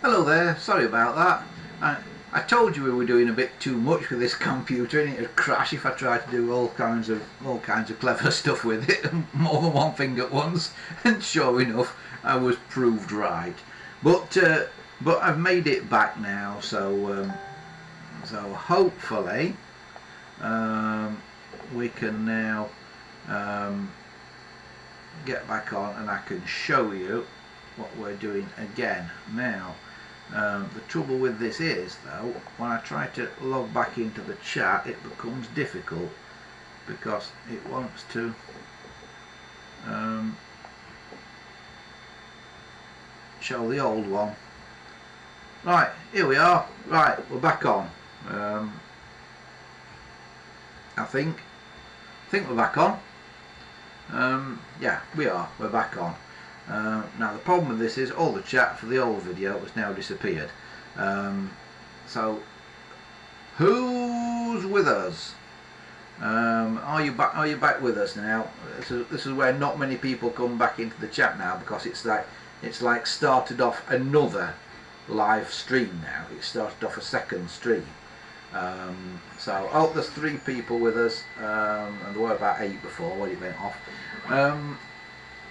Hello there, sorry about that. I told you we were doing a bit too much with this computer and it'd crash if I tried to do all kinds of clever stuff with it, more than one thing at once, and sure enough I was proved right. But I've made it back now, so hopefully we can now get back on and I can show you what we're doing again now. The trouble with this is, though, when I try to log back into the chat it becomes difficult because it wants to show the old one. Right, here we are. Right, we're back on. I think we're back on. Yeah, we are. We're back on. Now the problem with this is all the chat for the old video has now disappeared. So who's with us? Are you back with us now? This is where not many people come back into the chat now, because it's like started off another live stream now. It started off a second stream. So there's 3 people with us, and there were about 8 before when it went off.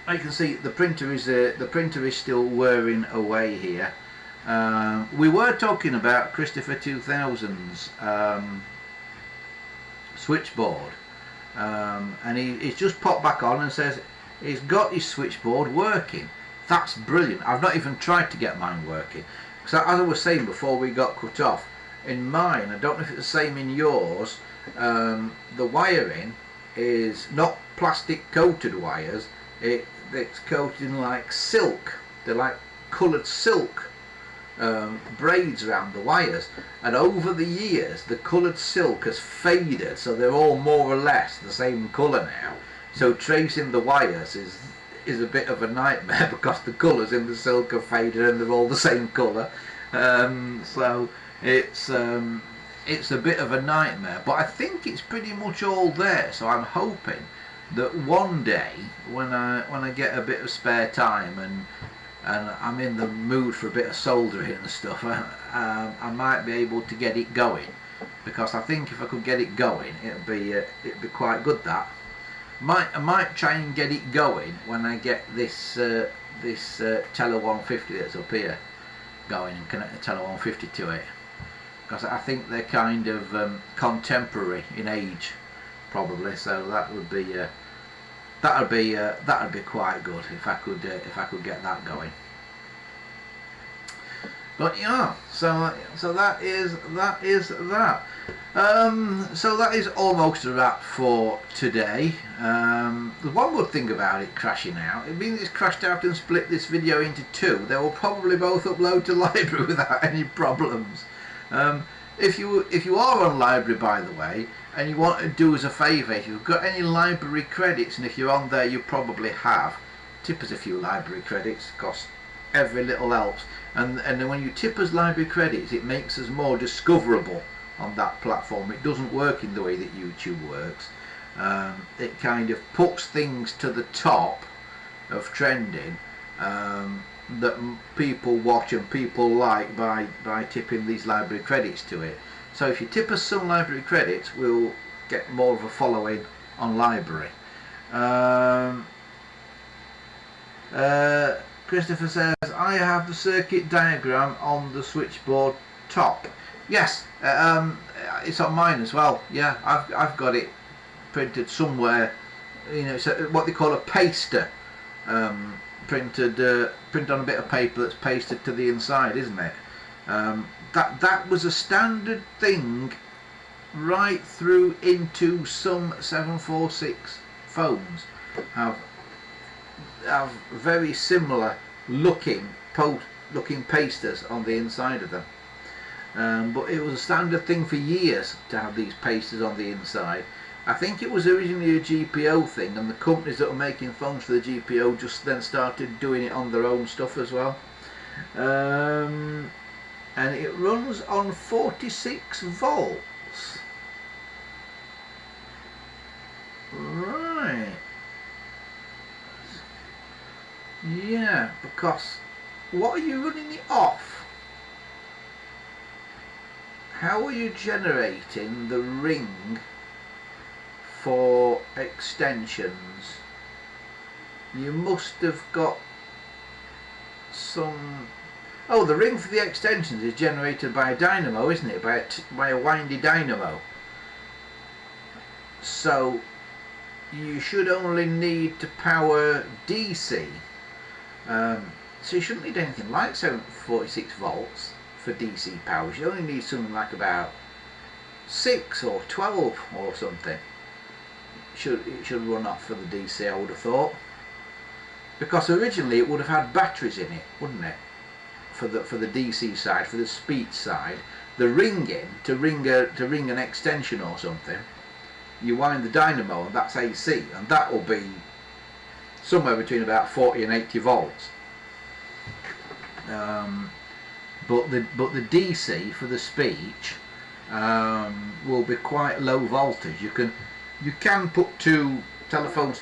You can see the printer is still whirring away here. We were talking about Christopher 2000's switchboard, and he's just popped back on and says he's got his switchboard working. That's brilliant. I've not even tried to get mine working, because as I was saying before we got cut off, in mine, I don't know if it's the same in yours, the wiring is not plastic coated wires. It's coated in like silk. They're like coloured silk braids around the wires, and over the years the coloured silk has faded, so they're all more or less the same colour now. So tracing the wires is a bit of a nightmare because the colours in the silk have faded and they're all the same colour. So it's a bit of a nightmare, but I think it's pretty much all there. So I'm hoping that one day when I get a bit of spare time and I'm in the mood for a bit of soldering and stuff, I might be able to get it going, because I think if I could get it going it'd be quite good. That I might try and get it going when I get this Tele 150 that's up here going and connect the Tele 150 to it, because I think they're kind of contemporary in age, probably. So that'd be quite good if I could get that going. But yeah, so that is that. So that is almost a wrap for today. The one good thing about it crashing out, it means it's crashed out and split this video into 2. They will probably both upload to library without any problems. If you are on library, by the way, and you want to do us a favour, if you've got any library credits, and if you're on there you probably have, tip us a few library credits, because every little helps. And then when you tip us library credits, it makes us more discoverable on that platform. It doesn't work in the way that YouTube works. It kind of puts things to the top of trending that people watch and people like by tipping these library credits to it. So if you tip us some library credits, we'll get more of a following on library. Christopher says, I have the circuit diagram on the switchboard top. Yes, it's on mine as well. Yeah, I've got it printed somewhere. You know, it's what they call a paster. Printed on a bit of paper that's pasted to the inside, isn't it? That was a standard thing right through into some 746 phones have very similar looking pasters on the inside of them. But it was a standard thing for years to have these pasters on the inside. I think it was originally a GPO thing, and the companies that were making phones for the GPO just then started doing it on their own stuff as well. And it runs on 46 volts. Right. Yeah, because what are you running it off? how are you generating the ring for extensions? You must have got some... Oh, the ring for the extensions is generated by a dynamo, isn't it? By a windy dynamo. So you should only need to power DC. So you shouldn't need anything like 746 volts for DC power. You only need something like about 6 or 12 or something. It should run off for the DC, I would have thought. Because originally it would have had batteries in it, wouldn't it? For the DC side, for the speed side, the ringing to ring an extension or something. You wind the dynamo and that's AC, and that will be somewhere between about 40 and 80 volts. But the DC for the speech will be quite low voltage. You can put two telephones